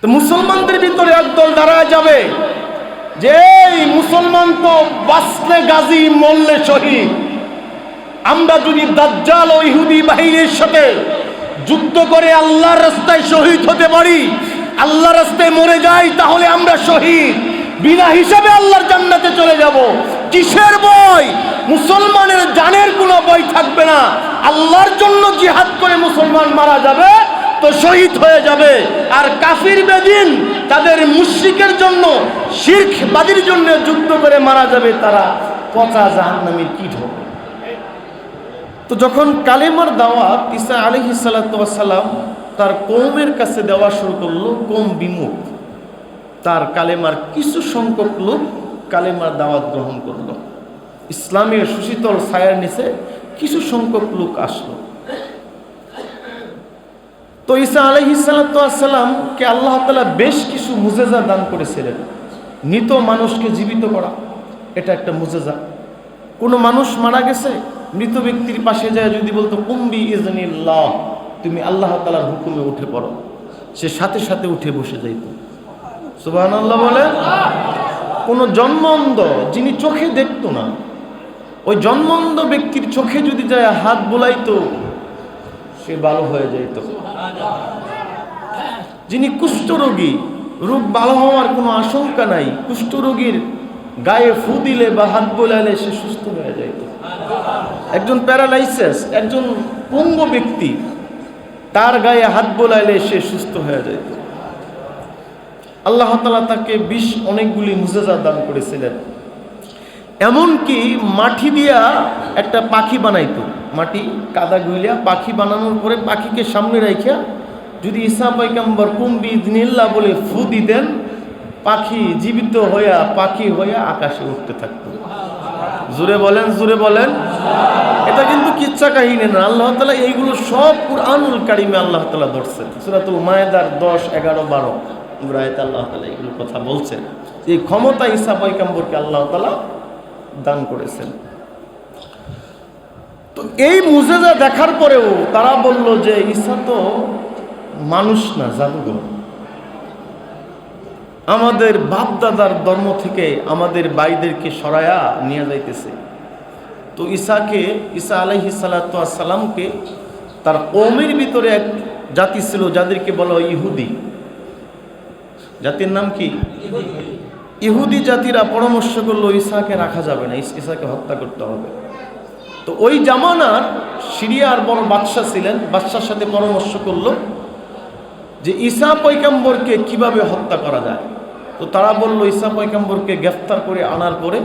তো মুসলমানদের ভিতরে একদল দাঁড়ায় যাবে যে এই মুসলমান তো বাঁচলে গাজী মরলে শহীদ, আমরা যদি দাজ্জাল ও ইহুদি বাহিনীর সাথে যুদ্ধ করে আল্লাহর রাস্তায় শহীদ হতে পারি, আল্লাহর রাস্তায় মরে যাই, তাহলে আমরা শহীদ, বিনা হিসাবে আল্লাহর জান্নাতে চলে যাব। কিসের ভয়? মুসলমানের জানের কোনো ভয় থাকবে না। আল্লাহর জন্য জিহাদ করে মুসলমান মারা যাবে তো শহীদ হয়ে যাবে, আর কাফির বেদিন তাদের মুশরিকের জন্য, শিরকবাদীর জন্য যুদ্ধ করে মারা যাবে, তারা পচা জাহান্নামীর কীট হবে। তো যখন কালেমার দাওয়াত ঈসা আলাইহিস সালাতু ওয়াস সালাম তার কওমের কাছে দেওয়া শুরু করলো, কওম বিমুখ, তার কালেমার কিছু সংখ্যক লোক কালেমার দাওয়াত গ্রহণ করলো। ইসলামের সুশীতল ছায়ার নিচে কিছু সংখ্যক লোক আসলো। তো ঈসা আলাইহিস সালাতু ওয়াস সালামকে আল্লাহ তাআলা বেশ কিছু মুজেজা দান করেছিলেন। মৃত মানুষকে জীবিত করা, এটা একটা মুজেজা। কোনো মানুষ মারা গেছে, মৃত ব্যক্তির পাশে যায় যদি বলতো কুম্বি ইজনিল্লাহ, তুমি আল্লাহ তাআলার হুকুমে উঠে পড়ো, সে সাথে সাথে উঠে বসে যাইত। সুবহানাল্লাহ বলে। কোনো জন্মঅন্ধ যিনি চোখে দেখতো না, ওই জন্মঅন্ধ ব্যক্তির চোখে যদি যায় হাত বুলাইতো, সে ভালো হয়ে যেত। যিনি কুষ্ঠরোগী, রোগ ভালো হওয়ার কোনো আশঙ্কা নাই, কুষ্ঠরোগীর গায়ে ফু দিলে বা হাত বোলাইলে সে সুস্থ হয়ে যাইত। একজন প্যারালাইসিস, একজন পঙ্গু ব্যক্তি, তার গায়ে হাত বোলাইলে সে সুস্থ হয়ে যাইত। আল্লাহ তাআলা তাকে অনেকগুলি মুজেজা দান করেছিলেন। এমনকি মাটি দিয়া একটা পাখি বানাইতো, মাটি কাদা গুলিয়া পাখি বানানোর পরে পাখিকে সামনে রাখিয়া যদি ঈসা পয়গম্বর কুম্বি ইজনিল্লাহ বলে ফু দিতেন, পাখি জীবিত হইয়া পাখি হইয়া আকাশে উঠতে থাকতো। জোরে বলেন, জোরে বলেন। এটা কিন্তু কিচ্ছা কাহিনী না, আল্লাহ তাআলা এইগুলো সব কুরআনুল কারীমে আল্লাহ তাআলা ধরছেন। সূরাতুল মায়েদার 10, 11, 12 আয়াতে আল্লাহ তাআলা এইগুলো কথা বলছেন। এই ক্ষমতা ঈসা পয়গম্বরকে আল্লাহ তাআলা দান করেছেন। তো এই মুজেজা দেখার পরেও তারা বলল যে ঈসা তো মানুষ না, জাদুঘর। আমাদের বাপ দাদার ধর্ম থেকে আমাদের ভাইদেরকে সরায়া নিয়ে যাইতেছে। তো ঈসা আলাইহিস সালাতু ওয়াস সালামকে তার কওমের ভিতরে এক জাতি ছিল যাদেরকে বলা হয় ইহুদি। জাতির নাম কি? ইহুদি জাতিরা পরামর্শ করলো ঈসাকে রাখা যাবে না, ঈসাকে হত্যা করতে হবে। তো ওই জামানার সিরিয়ার বড় বাদশা ছিলেন, বাদশার সাথে পরামর্শ করলো যে ঈসা পয়গম্বরকে কিভাবে হত্যা করা যায়। তো তারা বলল ঈসা পয়গম্বরকে গ্রেফতার করে আনার পরে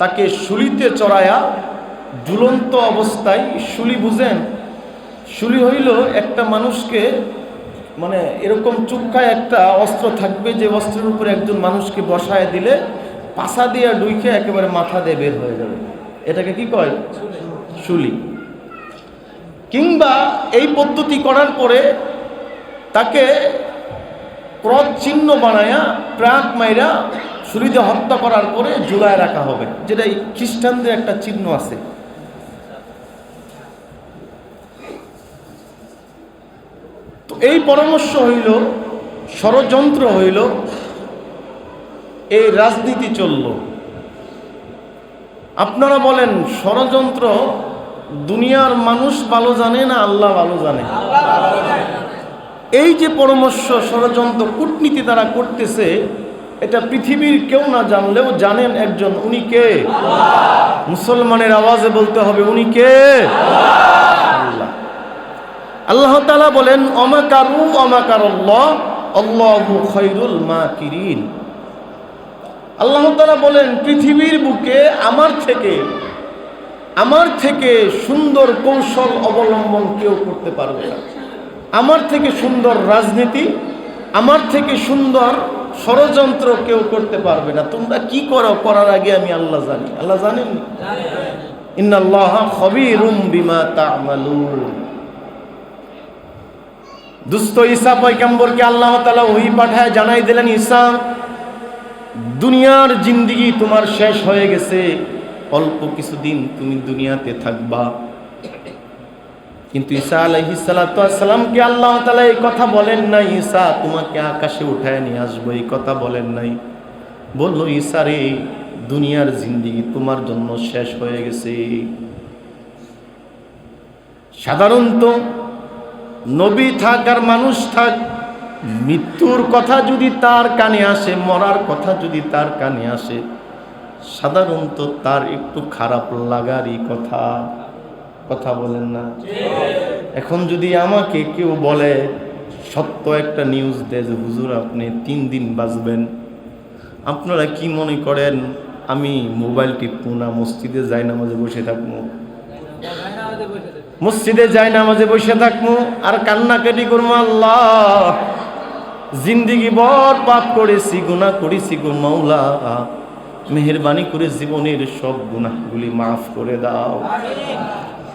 তাকে শুলিতে চড়ায়া ঝুলন্ত অবস্থায়, শুলি বুঝেন? শুলি হইল একটা মানুষকে, মানে এরকম চুক্কায় একটা অস্ত্র থাকবে, যে অস্ত্রের উপরে একজন মানুষকে বসায় দিলে পাছা দিয়ে ডুইকে একেবারে মাথা দিয়ে বের হয়ে যাবে, এটাকে কি কয়? শুলি। কিংবা এই পদ্ধতি করার পরে তাকে ক্রস চিহ্ন বানায়া প্রাক মাইরা শুলিতে হত্যা করার পরে ঝুলায় রাখা হবে, যেটা খ্রিস্টানদের একটা চিহ্ন আছে। তো এই পরামর্শ হইল, ষড়যন্ত্র হইল, এই রাজনীতি চলল। আপনারা বলেন ষড়যন্ত্র দুনিয়ার মানুষ ভালো জানে না আল্লাহ ভালো জানে? এই যে পরামর্শ, ষড়যন্ত্র, কূটনীতি তারা করতেছে, এটা পৃথিবীর কেউ না জানলেও জানেন একজন, উনি কে? মুসলমানের আওয়াজে বলতে হবে, উনি কে? আল্লাহ। আল্লাহ তাআলা বলেন অমাকারু অমাকারাল্লাহ আল্লাহু খায়রুল মাকিরিন। আল্লাহ তাআলা বলেন পৃথিবীর বুকে আমার থেকে সুন্দর কৌশল অবলম্বন কেউ করতে পারবে না, আমার থেকে সুন্দর রাজনীতি, আমার থেকে সুন্দর ষড়যন্ত্র কেউ করতে পারবে না। তোমরা কি করো, করার আগে আমি আল্লাহ জানি। আল্লাহ জানেন? ইন্নাল্লাহা খাবীরুম বিমা তা'মালুন। দুস্থ ঈসা পয়গম্বরকে আল্লাহ তাআলা ওহী পাঠায় জানাই দিলেন, ঈসা দুনিয়ার জিন্দেগি তোমার শেষ হয়ে গেছে, অল্প কিছুদিন তুমি দুনিয়াতে থাকবা, কিন্তু ঈসা আলাইহিস সালাতু ওয়াস সালামকে আল্লাহ তাআলা এই কথা বলেন নাই, ঈসা তোমাকে আকাশে উঠায় নিয়ে আসবো, এই কথা বলেন নাই। বলল, ঈসা রে, দুনিয়ার জিন্দেগি তোমার জন্য শেষ হয়ে গেছে। সাধারণত নবী থাক আর মানুষ থাক, মৃত্যুর কথা যদি তার কানে আসে, মরার কথা যদি তার কানে আসে, সাধারণত তার একটু খারাপ লাগারই কথা। কথা বলেন না? এখন যদি আমাকে কেউ বলে, সত্য একটা নিউজ দেয় যে হুজুর আপনি 3 দিন বাঁচবেন, আপনারা কি মনে করেন আমি মোবাইল টিপবো না মসজিদে যাই নামাজে বসে থাকবো? মসজিদে যাই নামাজে বসে থাকবো আর কান্নাকাটি করবো, আল্লাহ জিন্দিগি ভর পাপ করেছি, গুনাহ করেছি গো মাওলা, মেহেরবানি করে জীবনের সব গুনাহগুলি মাফ করে দাও।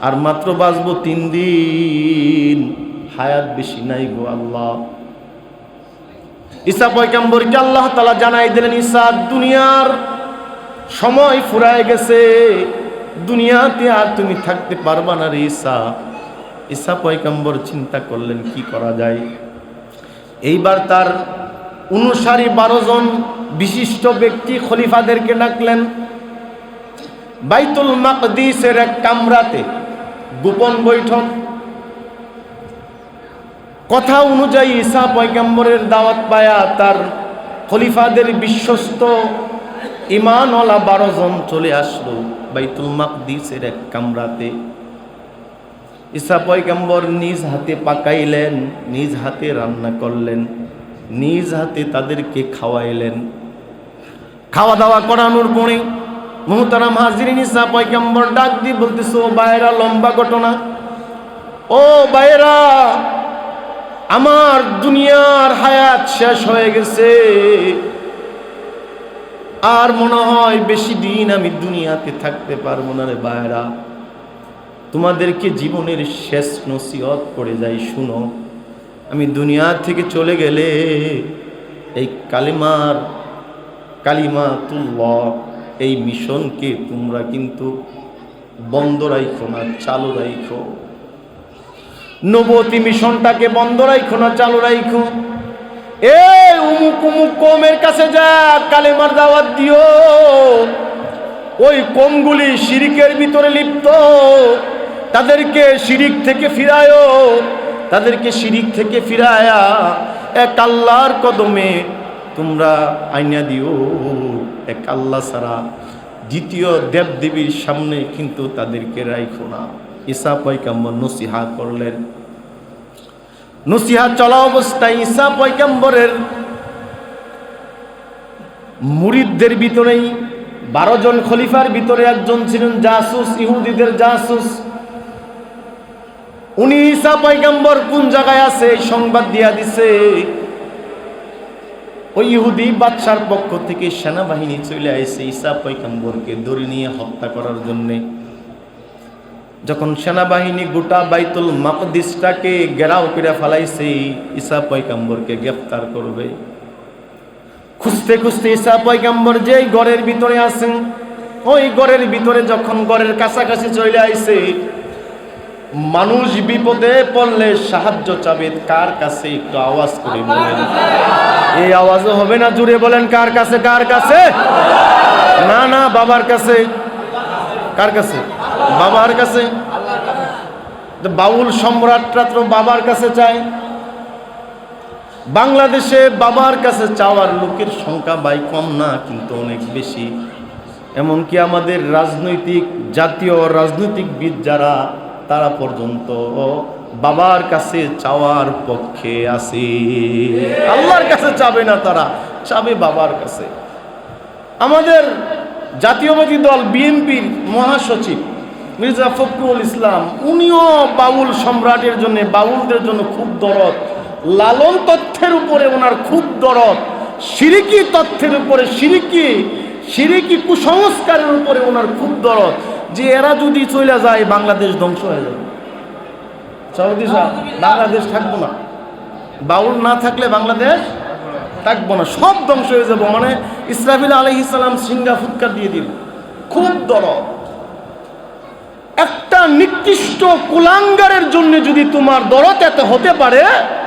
আর মাত্র বাঁচবো 3 দিন, হায়াত বেশি নাই গো আল্লাহ। ঈসা পয়গম্বরকে আল্লাহ তাআলা জানাই দিলেন, ঈসা দুনিয়ার সময় ফুরায় গেছে, দুনিয়াতে আর তুমি থাকতে পারবা না রে ঈসা। ঈসা পয়গম্বর চিন্তা করলেন কি করা যায়। এইবার তার অনুসারী 12 জন বিশিষ্ট ব্যক্তি খলিফাদেরকে ডাকলেন। বাইতুল মাকদিসের এক কামরাতে গোপন বৈঠক। কথা অনুযায়ী ঈসা পয়গম্বরের দাওয়াত পায়া তার খলিফাদের বিশ্বস্ত ঈমানওয়ালা 12 জন চলে আসলো বাইতুল মাকদিসের এক কামরাতে। ঈসা পয়গম্বর নিজ হাতে পাকাইলেন, নিজ হাতে রান্না করলেন, নিজ হাতে তাদেরকে খাওয়াইলেন। খাওয়া দাওয়া করানোর পরে মুহতারাম হাজিরিন, ঈসা পয়গম্বর ডাক দিয়ে বলতেছে, ও ভাইরা, লম্বা ঘটনা, ও ভাইরা, আমার দুনিয়ার হায়াত শেষ হয়ে গেছে, আর মনে হয় বেশি দিন আমি দুনিয়াতে থাকতে পারবো না রে ভাইরা। তোমাদেরকে জীবনের শেষ নসিহত করে যাই, শুনো। আমি দুনিয়া থেকে চলে গেলে এই কালিমাতুল্লাহ, এই মিশনকে তোমরা কিন্তু বন্ধ রাখো না, চালু রাখো। নবুয়তি মিশনটাকে বন্ধ রাখো না, চালু রাখো। উমুক উমুক কওমের কাছে যা কালেমার দাওয়াত দিও, ওই কওমগুলি শিরিকের ভিতরে লিপ্ত, তাদেরকে শিরিক থেকে ফিরায়ও, তাদেরকে শিরিক থেকে ফিরায়া এক আল্লাহর কদমে তোমরা আইনা দিও। এক আল্লাহ ছাড়া দ্বিতীয় দেবদেবীর সামনে কিন্তু তাদেরকে রাখো না। ঈসা পয়গম্বর নসিহত করলেন। নসিহত চলা অবস্থায় ঈসা পয়গম্বরের মুরিদদের ভিতরেই 12 জন খলিফার ভিতরে একজন ছিলেন জাসুস, ইহুদিদের জাসুস। উনি ঈসা পয়গম্বর কোন জায়গায় আছে এই সংবাদ দিয়া দিছে। ওই ইহুদি বাদশার পক্ষ থেকে সেনাবাহিনী চলে আসছে ঈসা পয়গম্বরকে ধরে নিয়ে হত্যা করার জন্যে। যখন সেনাবাহিনী গোটা বাইতুল মাকদিসটাকে ঘেরাও করে ফেলাইছে, ঈসা পয়গম্বরকে গ্রেফতার করবে। খুঁজতে খুঁজতে ঈসা পয়গম্বর যেই ঘরের ভিতরে আছেন, ওই ঘরের ভিতরে যখন ঘরের কাছাকাছি চলে আইছে, মানুষ বিপদে পড়লে সাহায্য চাবে কার কাছে? একটু আওয়াজ করে বলেন। এই আওয়াজও হবে না, জুড়ে বলেন কার কাছে? কার কাছে? না না, বাবার কাছে। কার কাছে? বাবার কাছে। বাউল সম্রাটরা তো বাবার কাছে চায়। বাংলাদেশে বাবার কাছে চাওয়ার লোকের সংখ্যা ভাই কম না, কিন্তু অনেক বেশি। এমনকি আমাদের জাতীয় রাজনৈতিকবিদ যারা, তারা পর্যন্ত বাবার কাছে চাওয়ার পক্ষে আছে। আল্লাহর কাছে চাবে না, তারা চাবে বাবার কাছে। আমাদের জাতীয়বাদী দল বিএনপির মহাসচিব মির্জা ফখরুল ইসলাম, উনিও বাউল সম্রাটের জন্য, বাউলদের জন্য খুব দরদ। লালন তথ্যের উপরে ওনার খুব দরদ, শিরিকি তথ্যের উপরে, শিরিকি কুসংস্কারের উপরে ওনার খুব দরদ, যে এরা যদি চলে যায় বাংলাদেশ ধ্বংস হয়ে যাবে। বাংলাদেশ থাকবো না, বাউল না থাকলে বাংলাদেশ থাকবো না, সব ধ্বংস হয়ে যাবো। মানে ইসরাফিল আলাইহিস সালাম সিঙ্গা ফুৎকার দিয়ে দিল, খুব দরদ। একটা নিকৃষ্ট কুলাঙ্গারের জন্য যদি তোমার দরদ এত হতে পারে,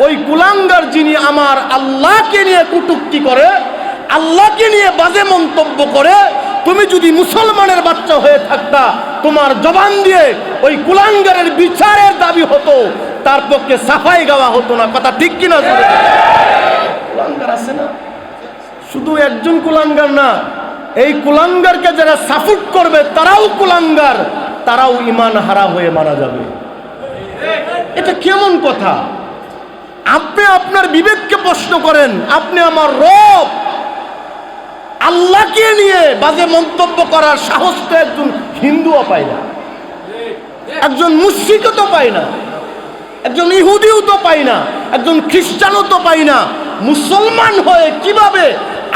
ওই কুলাঙ্গার যিনি আমার আল্লাহকে নিয়ে কটূক্তি করে, আল্লাহকে নিয়ে বাজে মন্তব্য করে, তুমি যদি মুসলমানের বাচ্চা হয়ে থাকতা, তোমার জবান দিয়ে ওই কুলাঙ্গারের বিচারের দাবি হতো, তার পক্ষে সাফাই গাওয়া হতো না। কথা ঠিক কিনা? কুলাঙ্গার আছে না, শুধু একজন কুলাঙ্গার না, এই কুলাঙ্গারকে যারা সাপোর্ট করবে তারাও কুলাঙ্গার, তারাও ঈমান হারা হয়ে মারা যাবে। এটা কেমন কথা? আপনি আপনার বিবেককে প্রশ্ন করেন। আপনি আমার রব আল্লাহকে নিয়ে বাজে মন্তব্য করার সাহস তো একজন হিন্দুও পায় না, একজন মুশরিকও তো পায় না, একজন ইহুদিও তো পায় না, একজন খ্রিস্টানও তো পায় না। মুসলমান হয়ে কিভাবে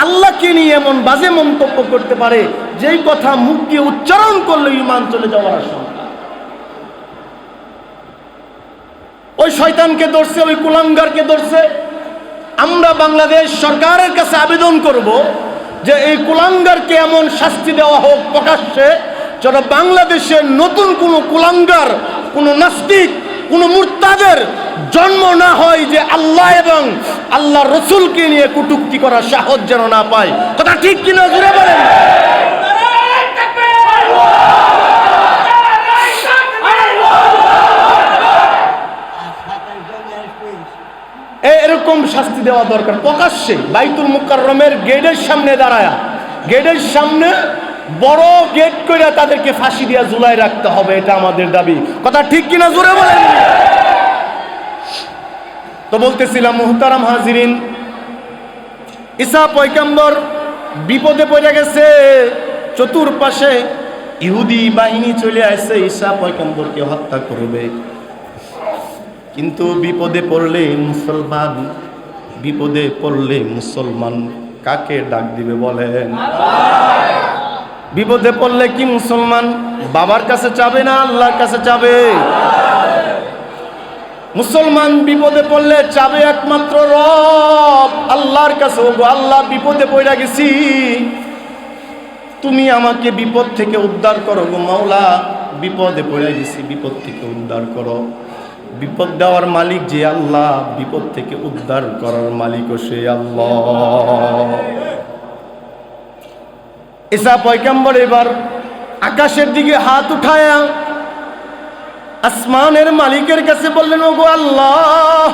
আল্লাহকে নিয়ে এমন বাজে মন্তব্য করতে পারে, যেই কথা মুখ দিয়ে উচ্চারণ করলে ঈমান চলে যাওয়ার আশঙ্কা? ওই শয়তানকে ধরছে, ওই কুলাঙ্গারকে ধরছে। আমরা বাংলাদেশ সরকারের কাছে আবেদন করব যে এই কুলাঙ্গারকে এমন শাস্তি দেওয়া হোক প্রকাশ্যে, যেন বাংলাদেশের নতুন কোনো কুলাঙ্গার, কোনো নাস্তিক, কোনো মুরতাদের জন্ম না হয়, যে আল্লাহ এবং আল্লাহ রসুলকে নিয়ে কটূক্তি করার সাহস যেন না পায়। কথা ঠিক কিনা জুড়ে বলেন। এরকম শাস্তি দেওয়া দরকার প্রকাশ্যে, বাইতুল মুকাররমের গেটের সামনে দাঁড়ায়া, গেটের সামনে বড় গেট করে তাদেরকে ফাঁসি দিয়া ঝুলাই রাখতে হবে, এটা আমাদের দাবি। কথা ঠিক কিনা জোরে বলেন। তো বলতেছিলাম মুহতারাম হাজিরিন, ঈসা পয়গম্বর বিপদে পড়ে গেছে, চতুর্পাশে ইহুদি বাহিনী চলে আসছে ঈসা পয়গম্বরকে হত্যা করবে। কিন্তু বিপদে পড়লে মুসলমান, বিপদে পড়লে মুসলমান কাকে ডাক দিবে বলেন? বিপদে পড়লে কি মুসলমান বাবার কাছে চাবে না আল্লাহর কাছে চাবে? মুসলমান বিপদে পড়লে চাবে একমাত্র রব আল্লাহর কাছে। ওগো আল্লাহ, বিপদে পড়ে গেছি, তুমি আমাকে বিপদ থেকে উদ্ধার করো গো মাওলা, বিপদে পড়ে গেছি, বিপদ থেকে উদ্ধার করো। বিপদ দেওয়ার মালিক যে আল্লাহ, বিপদ থেকে উদ্ধার করার মালিকও সে আল্লাহ। ঈসা পয়গম্বর এবার আকাশের দিকে হাত উঠায়া আসমানের মালিকের কাছে বললেন, ওগো আল্লাহ,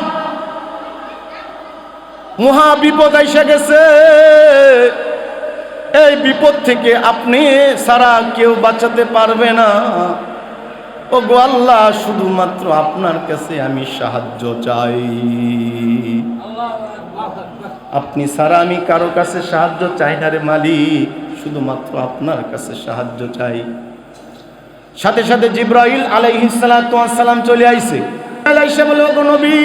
মহা বিপদ এসে গেছে, এই বিপদ থেকে আপনি ছাড়া কেউ বাঁচাতে পারবে না। ওগো আল্লাহ, শুধুমাত্র আপনার কাছে আমি সাহায্য চাই, আপনি ছাড়া আমি কারো কাছে সাহায্য চাই না রে মালিক, শুধুমাত্র আপনার কাছে সাহায্য চাই। সাথে সাথে জিবরাইল আলাইহিস সালাতু ওয়াস সালাম চলে আইছে। আলাইসা বলে, ওগো নবী,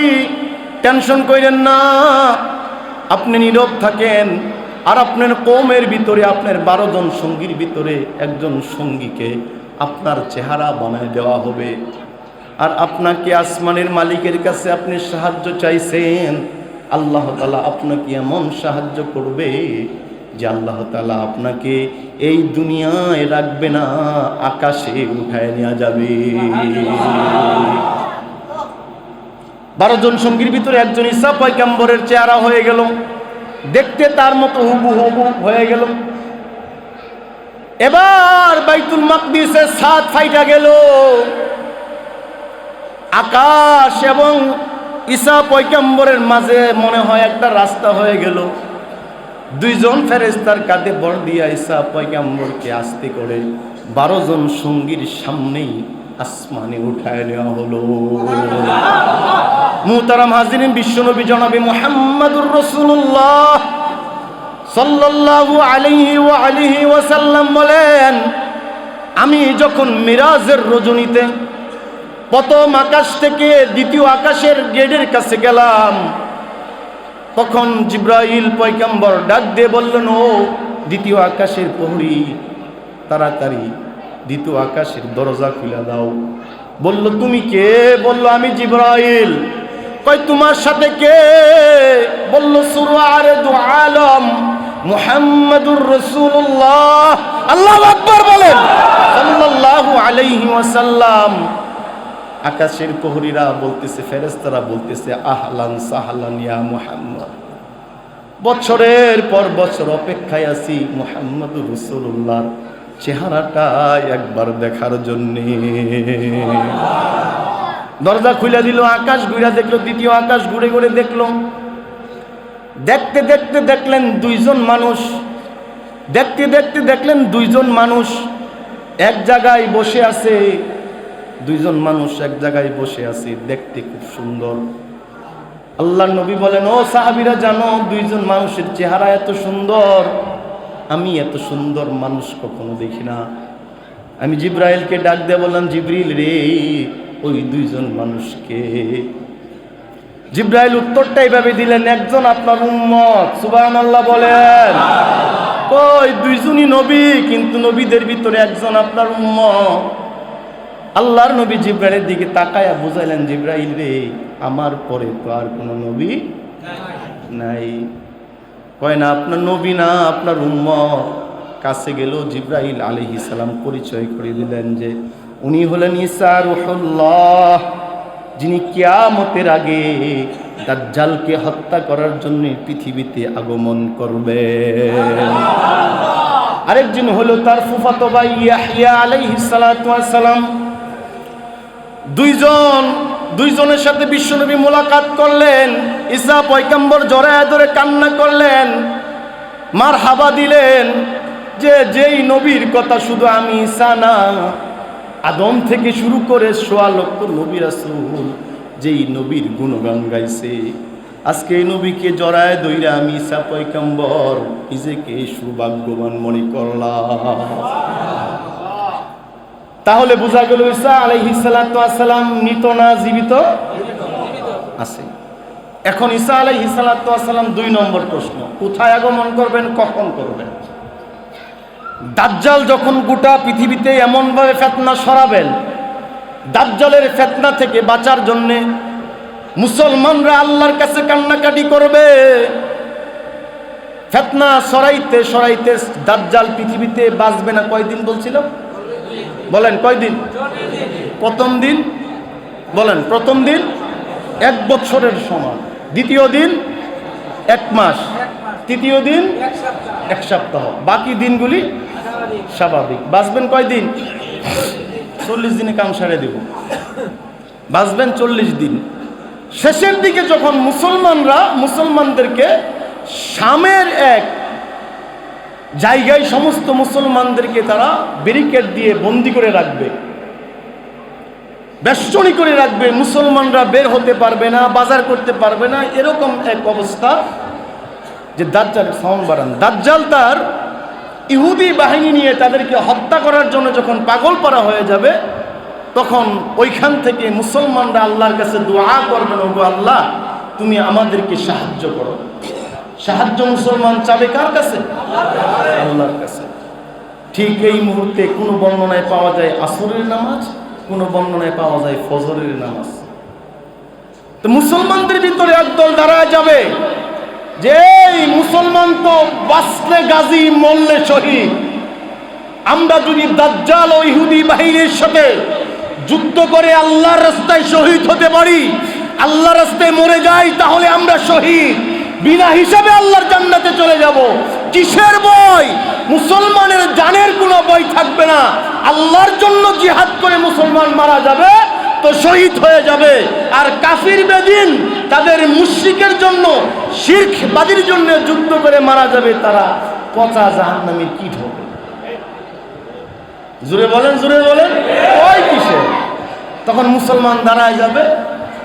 টেনশন কইরেন না, আপনি নীরব থাকেন, আর আপনার কওমের ভিতরে, আপনার 12 জন সঙ্গীর ভিতরে একজন সঙ্গীকে আপনার চেহারা বানায় দেওয়া হবে। আর আপনাকে আসমানের মালিকের কাছে আপনি সাহায্য চাইছেন, আল্লাহ তাআলা আপনাকে এমন সাহায্য করবে যে আল্লাহ তাআলা আপনাকে এই দুনিয়ায় রাখবে না, আকাশে উঠায় নিয়ে যাবে। 12 জন সঙ্গীর ভিতরে একজন ঈসা পয়গম্বরের চেহারা হয়ে গেল, দেখতে তার মতো হুবহু হয়ে গেল। এবার বাইতুল মাকদিসের ছাদ ফাইটা গেল, আকাশ এবং ঈসা পয়গম্বরের মাঝে মনে হয় একটা রাস্তা হয়ে গেল। 2 জন ফেরেশতার কাঁধে ভর দিয়া ঈসা পয়গম্বরকে আস্তে করে 12 জন সঙ্গীর সামনেই আসমানে উঠায় নেওয়া হলো। মুহতারাম হাজিরিন, বিশ্বনবী জনাবে মুহাম্মদুর রাসূলুল্লাহ সাল্লাল্লাহু আলাইহি ওয়া আলিহি ওয়াসাল্লাম বলেন, আমি যখন মিরাজের রজনীতে প্রথম আকাশ থেকে দ্বিতীয় আকাশের গেটের কাছে গেলাম, তখন জিবরাইল পয়গম্বর ডাক দিয়ে বললেন, ও দ্বিতীয় আকাশের প্রহরী, তাড়াতাড়ি দ্বিতীয় আকাশের দরজা খুলে দাও। বলল, তুমি কে? বলল, আমি জিবরাইল। কয়, তোমার সাথে কে? বলল, সূরা আরে দু আলম মুহাম্মাদুর রাসূলুল্লাহ, আল্লাহু আকবার বলেন, সাল্লাল্লাহু আলাইহি ওয়াসাল্লাম। আকাশের প্রহরীরা বলতেছে, ফেরেশতারা বলতেছে, আহলান সাহলান ইয়া মুহাম্মদ। বছরের পর বছর অপেক্ষায় আছি মুহাম্মাদুর রাসূলুল্লাহর চেহারাটা একবার দেখার জন্যে। দরজা খুলে দিল, আকাশ ঘুরে দেখলো, দ্বিতীয় আকাশ ঘুরে ঘুরে দেখলো। দেখতে দেখতে দেখলেন দুইজন মানুষ, দেখতে দেখতে দেখলেন দুইজন মানুষ এক জায়গায় বসে আছে। দুইজন মানুষ এক জায়গায় বসে আছে, দেখতে খুব সুন্দর। আল্লাহর নবী বলেন, ও সাহাবীরা জানো, দুইজন মানুষের চেহারা এত সুন্দর, আমি এত সুন্দর মানুষ কখনো দেখি না। আমি জিব্রাইলকে ডাক দিয়ে বললাম, জিবরিল রে, ওই দুইজন মানুষকে। জিব্রাইল উত্তরটা এইভাবে দিলেন, একজন আপনার উম্মত। সুবহানাল্লাহ বলেন। ওই দুইজনই নবী, কিন্তু নবীদের ভিতরে একজন আপনার উম্মত। আল্লাহর নবী জিব্রাইলের দিকে তাকায়া বুঝাইলেন, জিব্রাইল রে, আমার পরে তো আর কোনো নবী নাই। কয় না, আপনার নবী না, আপনার উম্মত। কাছে গেল, জিব্রাইল আলাইহিস সালাম পরিচয় করে দিলেন যে উনি হলেন ঈসা রূহুল্লাহ, যিনি কিয়ামতের আগে দাজ্জালকে হত্যা করার জন্য পৃথিবীতে আগমন করবেন। আরেকজন হলো তার ফুফাতো ভাই ইয়াহইয়া আলাইহিস সালাতু ওয়াস সালাম। দুইজনের সাথে বিশ্বনবী মোলাকাত করলেন। ঈসা পয়গম্বর জড়ায় ধরে কান্না করলেন, মারহাবা দিলেন যে যেই নবীর কথা শুধু আমি ঈসা না, আদম থেকে শুরু করে ১৬ লক্ষ নবী রাসূল যেই নবীর গুণগান গাইছে, আজকে এই নবীকে জড়ায় ধইরা আমি ঈসা পয়গম্বর নিজেকে সৌভাগ্যবান মনে করলাম। তাহলে বোঝা গেল ঈসা আলাইহিস সালাতু ওয়াস সালাম মৃত না জীবিত? আছে। এখন ঈসা আলাইহিস সালাতু ওয়াস সালাম ২ নম্বর প্রশ্ন, কোথায় আগমন করবেন, কখন করবেন? দাজ্জাল যখন গোটা পৃথিবীতে এমনভাবে ফিতনা ছড়াবেন, দাজ্জালের ফিতনা থেকে বাঁচার জন্যে মুসলমানরা আল্লাহর কাছে কান্নাকাটি করবে। ফিতনা ছড়াইতে ছড়াইতে দাজ্জাল পৃথিবীতে বাঁচবে না কয়দিন বলছিল? বলেন কয়দিন? প্রথম দিন বলেন, প্রথম দিন 1 বছরের সমান, দ্বিতীয় দিন 1 মাস, তৃতীয় দিন 1 সপ্তাহ, বাকি দিনগুলি স্বাভাবিক। বাঁচবেন কয়দিন? 40 দিনে কাম সারে দেব, বাঁচবেন 40 দিন। শেষের দিকে যখন মুসলমানদেরকে শামের এক জায়গায় সমস্ত মুসলমানদেরকে তারা ব্যারিকেড দিয়ে বন্দি করে রাখবে, বেষ্টনী করে রাখবে, মুসলমানরা বের হতে পারবে না, বাজার করতে পারবে না, এরকম এক অবস্থা। যে দাজ্জাল, সাউন্ড বাড়ান, দাজ্জাল তার ইহুদি বাহিনী নিয়ে তাদেরকে হত্যা করার জন্য যখন পাগল পারা হয়ে যাবে, তখন ওইখান থেকে মুসলমানরা আল্লাহর কাছে দোয়া করবেন, ওগো আল্লাহ তুমি আমাদেরকে সাহায্য করো। সাহায্য মুসলমান চাবে কার কাছে? আল্লাহর কাছে। ঠিক এই মুহূর্তে কোনো বর্ণনায় পাওয়া যায় আসরের নামাজ, কোনো বর্ণনায় পাওয়া যায় ফজরের নামাজ। তো মুসলমানদের ভিতরে একদল দাঁড়ায় যাবে যে এই মুসলমান তো বাঁচলে গাজী, মরলে শহীদ। আমরা যদি দাজ্জাল ও ইহুদি বাহিনীর সাথে যুদ্ধ করে আল্লাহর রাস্তায় শহীদ হতে পারি, আল্লাহর রাস্তায় মরে যাই, তাহলে আমরা শহীদ, বিনা হিসাবে আল্লাহর জান্নাতে চলে যাব। কিসের ভয়? মুসলমানের জানের কোনো ভয় থাকবে না। আল্লাহর জন্য জিহাদ করে মুসলমান মারা যাবে তো শহীদ হয়ে যাবে। আর কাফির বেদিন তাদের মুশরিকের জন্য, শিরকবাদীর জন্য যুদ্ধ করে মারা যাবে, তারা পচা জাহান্নামের কীট হবে। জোরে বলেন, জোরে বলেন, ওই কিসে? তখন মুসলমান দাঁড়ায় যাবে,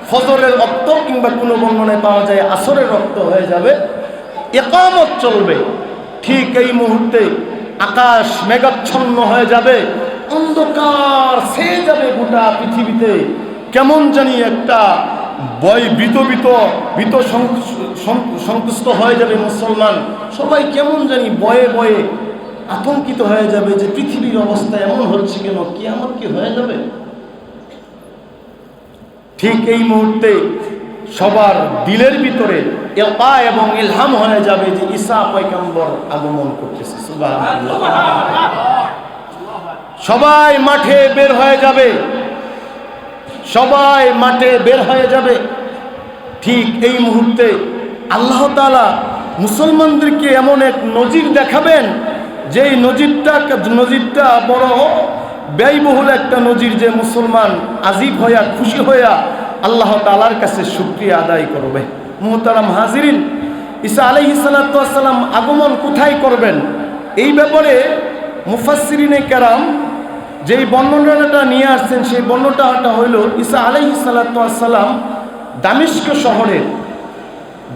ফজরের রক্ত কিংবা কোনো বর্ণনায় পাওয়া যায় আসরের রক্ত হয়ে যাবে, ইকামত চলবে। ঠিক এই মুহূর্তে আকাশ মেঘাচ্ছন্ন হয়ে যাবে, অন্ধকার ছেয়ে যাবে গোটা পৃথিবীতে। কেমন জানি একটা ভীত সংকুষ্ট হয়ে যাবে মুসলমান, সবাই কেমন জানি ভয়ে ভয়ে আতঙ্কিত হয়ে যাবে যে পৃথিবীর অবস্থা এমন হচ্ছে কেন, কিয়ামত কি হয়ে যাবে? ঠিক এই মুহূর্তে সবার দিলের ভিতরে ইলকা এবং ইলহাম হয়ে যাবে যে ঈসা পয়গম্বর আগমন করতেছে। সুবহানাল্লাহ। সবাই মাঠে বের হয়ে যাবে, সবাই মাঠে বের হয়ে যাবে। ঠিক এই মুহূর্তে আল্লাহ তাআলা মুসলমানদেরকে এমন এক নজির দেখাবেন, যেই নজিরটা বড় ব্যয়বহুল একটা নজির, যে মুসলমান আজিব হইয়া খুশি হইয়া আল্লাহ তাআলার কাছে শুকরিয়া আদায় করবে। মুহতারাম হাজিরিন, ঈসা আলাইহিস সালাতু ওয়াস সালাম আগমন কোথায় করবেন, এই ব্যাপারে মুফাসসিরিনে কেরাম যেই বর্ণনাটা নিয়ে আসছেন, সেই বর্ণনাটা হইল ঈসা আলাইহিস সালাতু ওয়াস সালাম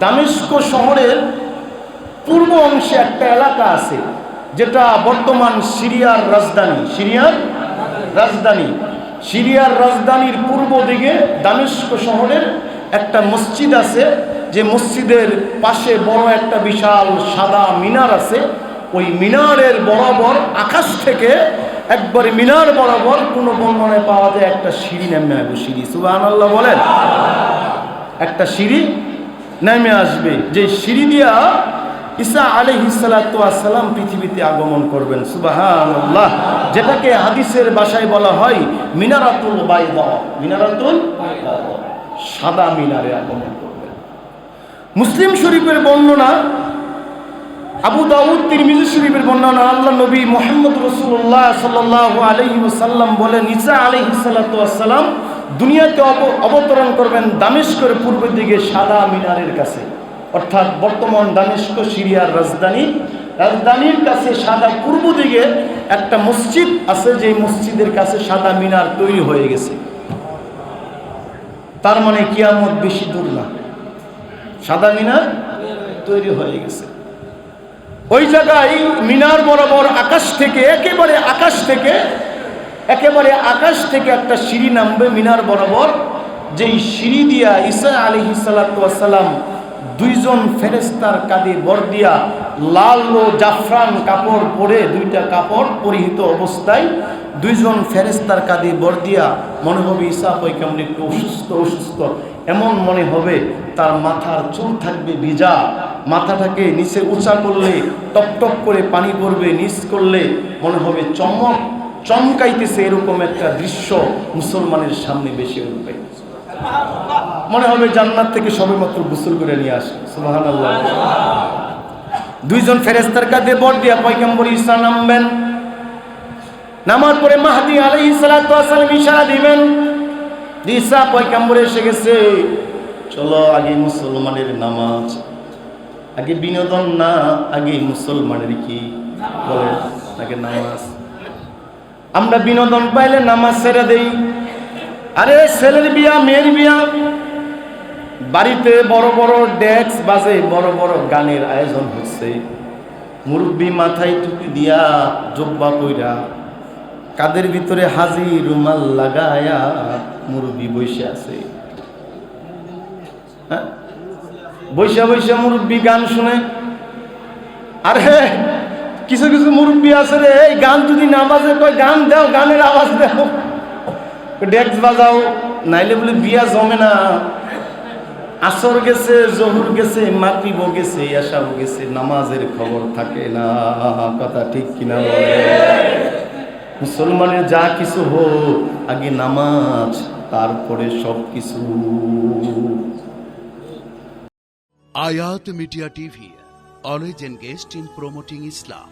দামেস্ক শহরের পূর্ব অংশে একটা এলাকা আছে, যেটা বর্তমান সিরিয়ার রাজধানীর পূর্ব দিকে দামেস্ক শহরের একটা মসজিদ আছে, যে মসজিদের পাশে বড় একটা বিশাল সাদা মিনার আছে। ওই মিনারের বরাবর আকাশ থেকে একবারে মিনার বরাবর কোনো বর্ণনায় পাওয়া যায় একটা সিঁড়ি নেমে আসবে। সিঁড়ি, সুবহানাল্লাহ বলেন। একটা সিঁড়ি নেমে আসবে, যে সিঁড়ি দিয়া ঈসা আলাইহিস সালাতু ওয়াস সালাম পৃথিবীতে আগমন করবেন। সুবহানাল্লাহ। যেটাকে হাদিসের ভাষায় বলা হয় মিনারাতুল বাইদা, সাদা মিনারে আগমন করবেন। মুসলিম শরীফের বর্ণনা, আবু দাউদ তিরমিজি শরীফের বর্ণনা, আল্লাহ নবী মুহাম্মদ রাসূলুল্লাহ সাল্লাল্লাহু আলাইহি ওয়াসাল্লাম বলেন, ঈসা আলাইহিস সালাতু ওয়াস সালাম দুনিয়াতে অবতরণ করবেন দামেস্কের পূর্ব দিকে সাদা মিনারের কাছে, অর্থাৎ বর্তমান দামেস্ক সিরিয়ার রাজধানীর কাছে সাদা পূর্ব দিকে একটা মসজিদ আছে, যে মসজিদের কাছে সাদা মিনার তৈরি হয়ে গেছে। তার মানে কিয়ামত বেশি দূর না, সাদা মিনার তৈরি হয়ে গেছে। ওই জায়গায় মিনার বরাবর একেবারে আকাশ থেকে একটা সিঁড়ি নামবে মিনার বরাবর, যেই সিঁড়ি দিয়া ঈসা আলাইহিস সালাতু ওয়াস সালাম দুইজন ফেরেশতার কাঁধে বর দিয়া লাল ও জাফরান কাপড় পরে, দুইটা কাপড় পরিহিত অবস্থায় দুইজন ফেরেশতার কাঁধে বর দিয়া, মনে হবে ঈসা পয়গম্বর একটু অসুস্থ এমন মনে হবে। তার মাথার চুল থাকবে ভিজা, মাথাটাকে নিচে উঁচা করলে টপ করে পানি পড়বে, নিচ করলে মনে হবে চমকাইতেছে, এরকম একটা দৃশ্য মুসলমানের সামনে বেশি উঠবে। মনে হবে জান্নাত থেকে সবেমাত্র গোসল করে নিয়ে আসে। সুবহানাল্লাহ। দুইজন ফেরেশতার কাঁধে বর দিয়া পয়গম্বর ঈসা নামবেন। নামার পরে মাহদী আলাইহিস সালাতু ওয়াস সালাম ইশারা দিবেন, ঈসা পয়গম্বর এসে গেছে, চলো আগে মুসলমানের নামাজ, আগে বিনোদন না, আগে মুসলমানের কি বলে আগে নামাজ। আমরা বিনোদন পাইলে নামাজ ছেড়ে দেই। আরে ছেলের বিয়া, মেয়ের বিয়া, বাড়িতে বড় বড় ডেস্ক বাজে, বড় বড় গানের আয়োজন হচ্ছে, মুরব্বী মাথায় টুপি দিয়া জব্বা কইরা কাদের ভিতরে হাজি রুমাল লাগায়া মুরব্বী বসে আছে। বৈশা মুরব্বী গান শুনে। আরে কিছু মুরব্বী আছে রে, এই গান যদি না বাজে কয় গান দাও, গানের আওয়াজ দাও, ডেস্ক বাজাও, নাইলে বলে বিয়া জমে না। আসর গেছে, জহুর গেছে, মাগরিবও গেছে, এশাও গেছে, নামাজের খবর থাকে না। কথা ঠিক কিনা বলে? মুসলমানের যা কিছু হোক, আগে নামাজ, তারপরে সব কিছু। Ayat Media TV, always engaged in promoting Islam.